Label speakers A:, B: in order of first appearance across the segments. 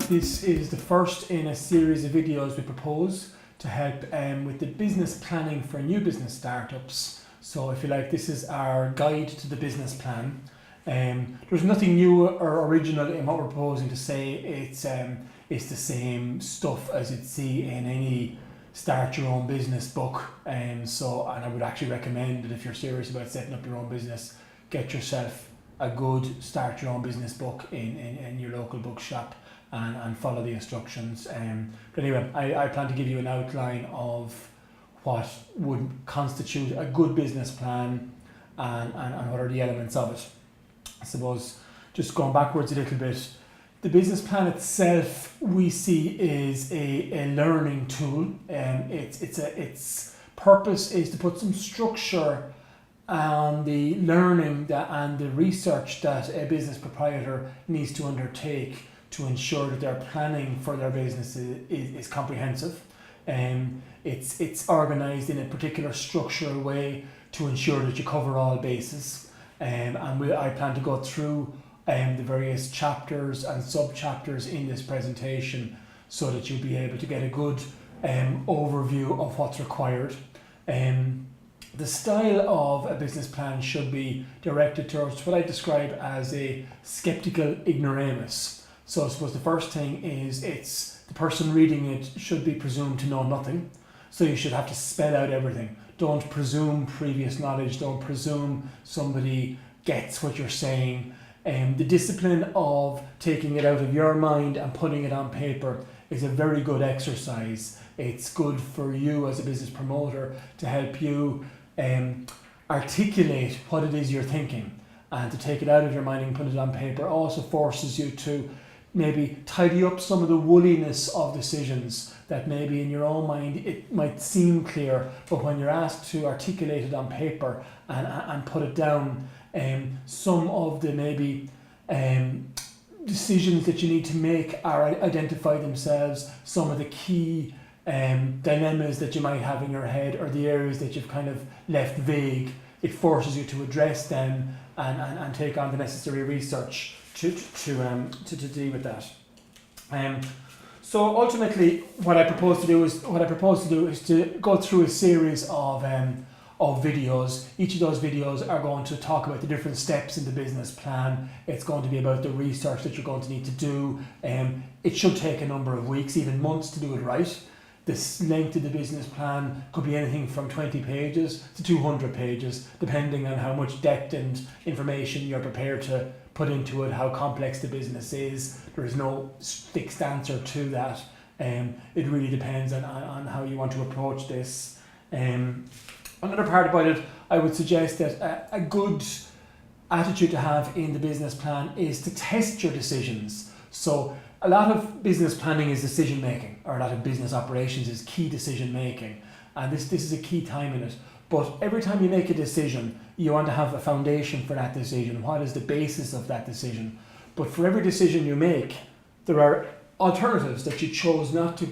A: This is the first in a series of videos we propose to help with the business planning for new business startups. So if you like, this is our guide to the business plan. There's nothing new or original in what we're proposing to say. It's the same stuff as you'd see in any start your own business book. And I would actually recommend that if you're serious about setting up your own business, get yourself a good start your own business book in your local bookshop and follow the instructions. But anyway, I plan to give you an outline of what would constitute a good business plan and what are the elements of it. I suppose just going backwards a little bit, the business plan itself we see is a learning tool. Its purpose is to put some structure on the learning and the research that a business proprietor needs to undertake to ensure that their planning for their business is comprehensive. It's organised in a particular structural way to ensure that you cover all bases. I plan to go through the various chapters and sub-chapters in this presentation so that you'll be able to get a good overview of what's required. The style of a business plan should be directed towards what I describe as a skeptical ignoramus. So I suppose the first thing is it's the person reading it should be presumed to know nothing. So you should have to spell out everything. Don't presume previous knowledge. Don't presume somebody gets what you're saying. The discipline of taking it out of your mind and putting it on paper is a very good exercise. It's good for you as a business promoter to help you articulate what it is you're thinking, and to take it out of your mind and put it on paper also forces you to maybe tidy up some of the woolliness of decisions that maybe in your own mind it might seem clear, but when you're asked to articulate it on paper and put it down, some of the maybe decisions that you need to make are identify themselves, some of the key dilemmas that you might have in your head or the areas that you've kind of left vague. It forces you to address them and take on the necessary research to deal with that. So ultimately, what I propose to do is to go through a series of videos. Each of those videos are going to talk about the different steps in the business plan. It's going to be about the research that you're going to need to do. It should take a number of weeks, even months, to do it right. The length of the business plan could be anything from 20 pages to 200 pages, depending on how much depth and information you're prepared to put into it, how complex the business is. There is no fixed answer to that. It really depends on how you want to approach this. Another part about it, I would suggest that a good attitude to have in the business plan is to test your decisions. So a lot of business planning is decision making, or a lot of business operations is key decision making, and this is a key time in it. But every time you make a decision, you want to have a foundation for that decision. What is the basis of that decision? But for every decision you make, there are alternatives that you chose not to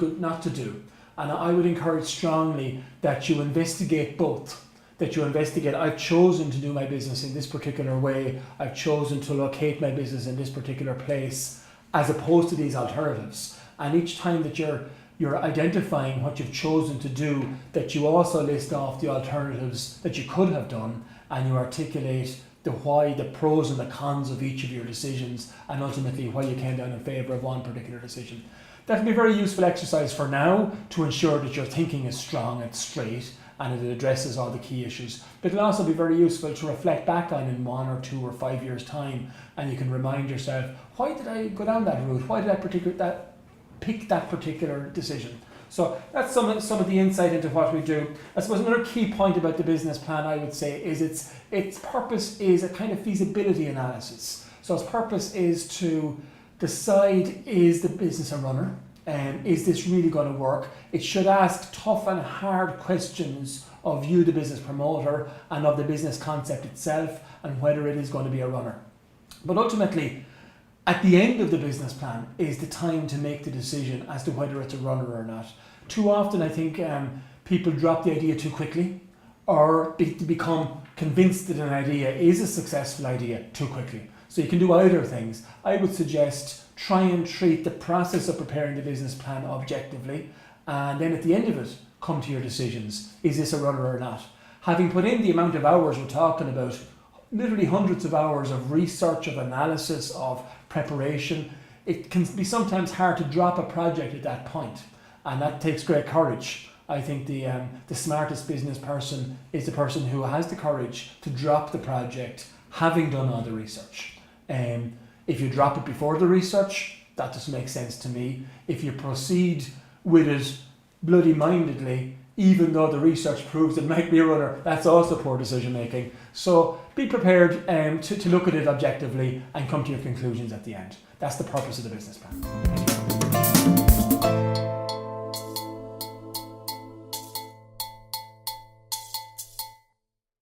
A: do. And I would encourage strongly that you investigate both. I've chosen to do my business in this particular way. I've chosen to locate my business in this particular place, as opposed to these alternatives. And each time that you're identifying what you've chosen to do, that you also list off the alternatives that you could have done, and you articulate the why, the pros and the cons of each of your decisions, and ultimately why you came down in favour of one particular decision. That can be a very useful exercise for now to ensure that your thinking is strong and straight and it addresses all the key issues. But it'll also be very useful to reflect back on in 1 or 2 or 5 years' time, and you can remind yourself, why did I go down that route? Why did I pick that particular decision? So that's some of the insight into what we do. I suppose another key point about the business plan, I would say, is its purpose is a kind of feasibility analysis. So its purpose is to decide, is the business a runner? Is this really going to work? It should ask tough and hard questions of you, the business promoter, and of the business concept itself, and whether it is going to be a runner. But ultimately, at the end of the business plan is the time to make the decision as to whether it's a runner or not. Too often I think people drop the idea too quickly, or become convinced that an idea is a successful idea too quickly. So you can do either things. I would suggest try and treat the process of preparing the business plan objectively, and then at the end of it, come to your decisions. Is this a runner or not? Having put in the amount of hours we're talking about, literally hundreds of hours of research, of analysis, of preparation, it can be sometimes hard to drop a project at that point, and that takes great courage. I think the smartest business person is the person who has the courage to drop the project, having done all the research. If you drop it before the research, that doesn't make sense to me. If you proceed with it bloody-mindedly, even though the research proves it might be a runner, that's also poor decision making. So be prepared to look at it objectively and come to your conclusions at the end. That's the purpose of the business plan.